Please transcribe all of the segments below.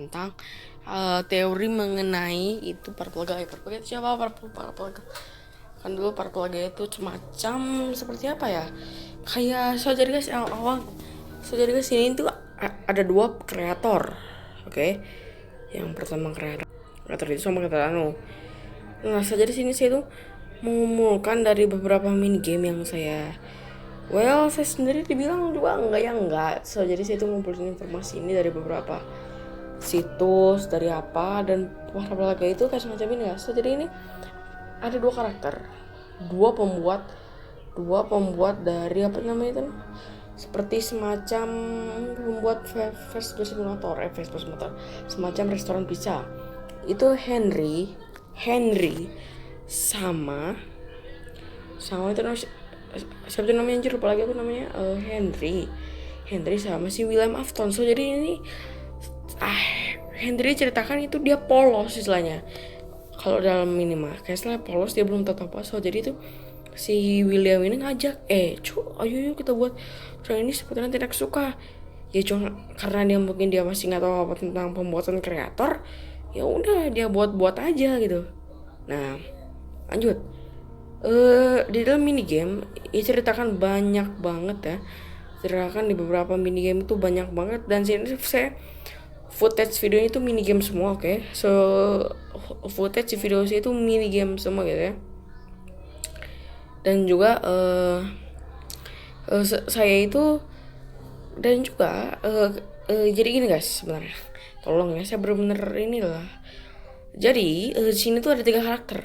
tentang teori mengenai itu Purple Guy. Purple Guy itu siapa? Purple Guy kan dulu Purple Guy itu semacam seperti apa ya, kayak so jadi guys awal so jadi guys ini tuh ada dua kreator. Oke. Yang pertama kreator itu sama kreator anu. Nah, so jadi sini saya tuh mengumpulkan dari beberapa mini game yang saya saya sendiri dibilang juga enggak. So jadi saya tuh ngumpulin informasi ini dari beberapa situs, dari apa, dan Purple Guy itu kayak semacam ini ya. So jadi ini ada dua karakter, dua pembuat dari apa namanya itu, seperti semacam pembuat fast food simulator, semacam restoran pizza. Itu Henry sama itu siapa tuh namanya, anjir lupa lagi aku namanya. Henry sama si William Afton. So jadi ini Henry ceritakan itu dia polos istilahnya. Kalau dalam minimal kayak setelah polos dia belum tahu apa. So jadi itu si William ini ngajak, ayo yuk kita buat orang ini sebetulnya tidak suka. Ya cuma karena dia masih nggak tahu apa tentang pembuatan kreator, ya udah dia buat aja gitu. Nah, lanjut. Di dalam mini game ceritakan banyak banget ya. Ceritakan di beberapa mini game itu banyak banget, dan sini saya footage videonya itu mini game semua, oke. So footage video itu mini game semua gitu ya. Dan juga saya itu dan juga jadi gini guys, sebenarnya tolong ya, saya bener-bener inilah. Jadi di sini tuh ada 3 karakter.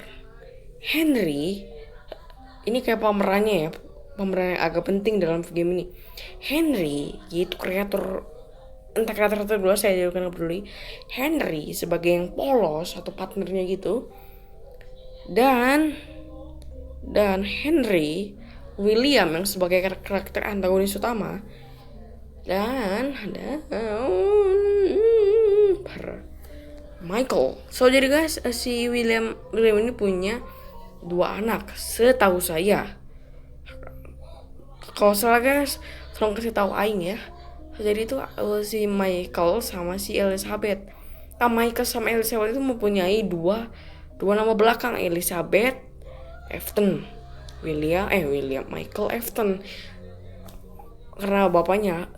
Henry ini kayak pemerannya yang agak penting dalam game ini. Henry itu kreator, entah kreator kedua saya juga nggak peduli. Henry sebagai yang polos atau partnernya gitu, dan William yang sebagai karakter antagonis utama, dan ada Michael. So jadi guys, si William ini punya 2 anak setahu saya. Kalau salah guys, tolong kasih tahu aing ya. So, jadi itu si Michael sama si Elizabeth. Nah, Michael sama Elizabeth itu mempunyai dua nama belakang, Elizabeth Afton. William Michael Afton. Karena bapaknya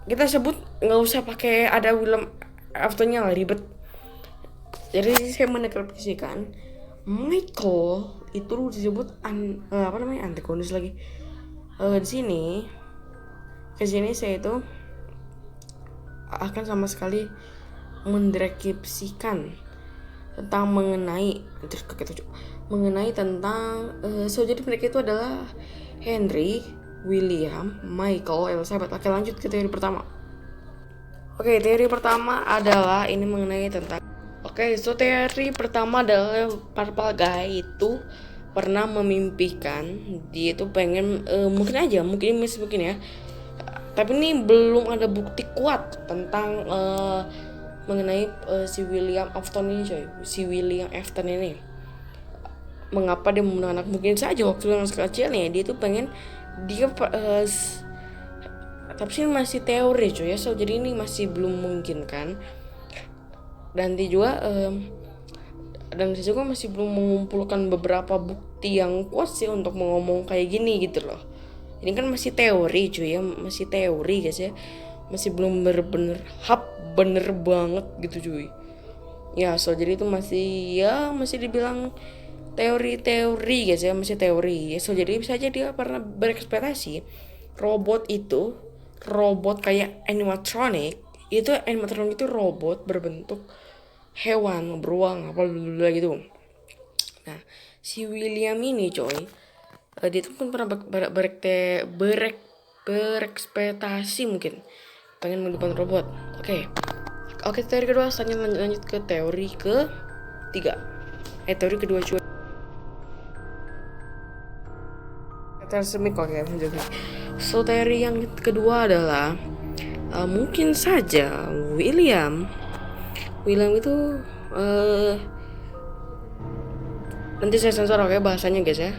kita sebut nggak usah pakai ada William Aftonnya lah, ribet. Jadi saya mendeskripsikan Michael itu disebut antagonis lagi. Di sini saya itu akan sama sekali mendeskripsikan tentang mengenai tentang jadi mereka itu adalah Henry, William, Michael, Elizabeth. Oke, lanjut ke teori pertama. Oke, teori pertama adalah ini mengenai tentang so teori pertama adalah Purple Guy itu pernah memimpikan dia itu pengen mungkin ya, tapi ini belum ada bukti kuat tentang mengenai si William Afton ini mengapa dia membunuh anak. Mungkin saja waktu yang kecilnya dia tuh pengen tapi sih masih teori cuy ya. So jadi ini masih belum mungkin kan, dan dia juga masih belum mengumpulkan beberapa bukti yang kuat sih untuk ngomong kayak gini gitu loh. Ini kan masih teori cuy ya, masih teori guys ya, masih belum bener-bener bener banget gitu cuy ya. So jadi itu masih dibilang teori guys ya, masih teori. So jadi bisa aja dia pernah berekspektasi robot kayak animatronic itu robot berbentuk hewan beruang apa gitu. Nah, si William ini coy, dia tuh kan pernah berekspektasi mungkin pengen menghidupkan robot. Oke, teori kedua. Selanjutnya lanjut ke teori ketiga. Teori kedua cuy. So teori yang kedua adalah mungkin saja William itu nanti saya sensor bahasanya guys ya.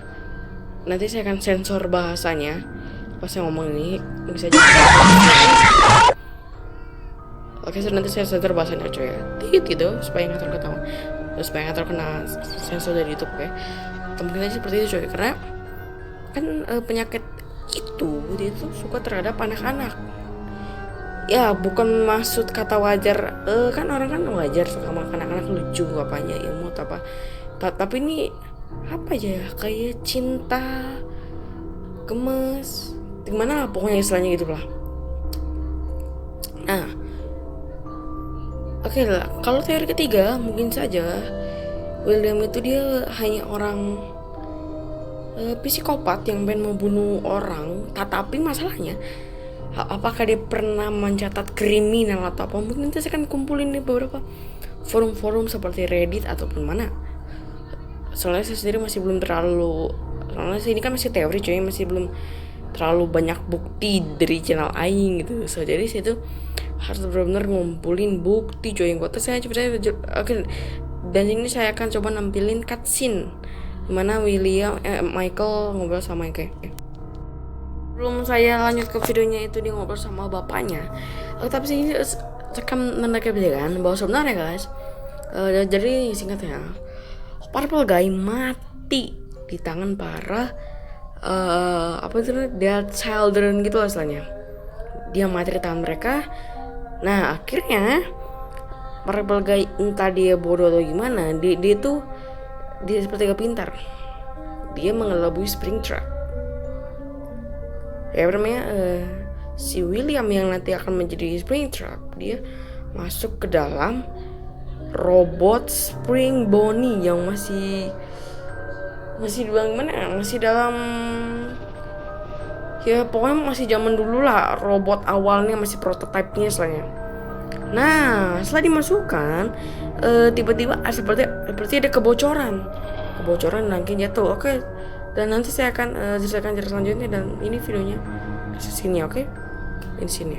Nanti saya akan sensor bahasanya pas saya ngomong ini bisa jadi. Oke, so nanti saya sensor bahasanya coy ya, tit gitu, supaya nggak terketawa, supaya nggak terkena sensor dari YouTube. Oke, mungkin aja seperti itu coy, karena kan penyakit itu dia tuh suka terhadap anak-anak. Ya bukan maksud kata wajar, kan orang kan wajar suka makan anak-anak, lucu apanya imut apa, tapi ini apa aja ya, kayak cinta gemes gimana pokoknya istilahnya gitu lah. Nah oke lah, kalau teori ketiga mungkin saja William itu dia hanya orang psikopat yang pengen membunuh orang. Tetapi masalahnya, apakah dia pernah mencatat kriminal atau apa? Mungkin nanti saya akan kumpulin di beberapa forum-forum seperti Reddit ataupun mana. Soalnya saya sendiri masih belum terlalu, soalnya ini kan masih teori coy, masih belum terlalu banyak bukti dari channel aing gitu. So, jadi saya tuh harus benar-benar ngumpulin bukti coy yang kuat. Saya coba oke, dan ini saya akan coba nampilin cutscene dimana Michael ngobrol sama kayak sebelum saya lanjut ke videonya itu dia ngobrol sama bapaknya. Tapi sih ini akan menandakan bahwa sebenarnya guys, jadi singkatnya Purple Guy mati di tangan para apa itu dead children gitu lah istilahnya. Dia mati di tangan mereka. Nah akhirnya Purple Guy entah dia bodoh atau gimana, dia tuh dia seperti gak pintar. Dia mengelabui Springtrap. Ya namanya si William yang nanti akan menjadi Springtrap, dia masuk ke dalam robot Spring Bonnie yang masih bilang gimana, masih dalam, ya pokoknya masih zaman dulu lah, robot awalnya masih prototipenya istilahnya. Nah setelah dimasukkan tiba-tiba seperti ada kebocoran lagi jatuh. Oke, dan nanti saya akan ceritakan selanjutnya, dan ini videonya sini. Oke, ini sini.